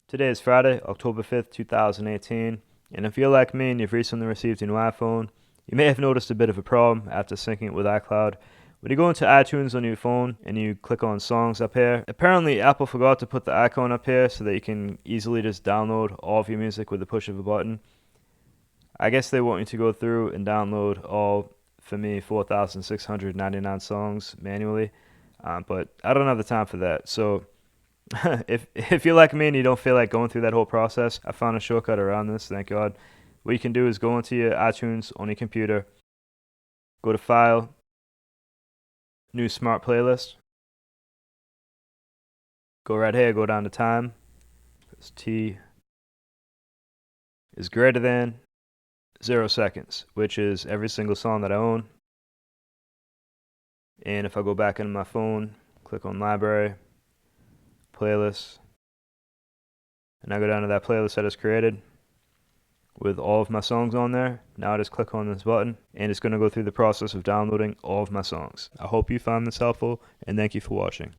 Today is Friday, October 5th, 2018, and if you're like me and you've recently received a new iPhone, you may have noticed a bit of a problem after syncing it with iCloud. When you go into iTunes on your phone and you click on songs up here, apparently Apple forgot to put the icon up here so that you can easily just download all of your music with the push of a button. I guess they want you to go through and download all, for me, 4,699 songs manually, but I don't have the time for that, so if you're like me and you don't feel like going through that whole process, I found a shortcut around this, thank God. What you can do is go into your iTunes on your computer, go to File, New Smart Playlist, go right here, go down to Time, because T is greater than 0 seconds, which is every single song that I own. And if I go back into my phone, click on Library, Playlist, and I go down to that playlist that is created with all of my songs on there. Now I just click on this button and it's going to go through the process of downloading all of my songs. I hope you found this helpful and thank you for watching.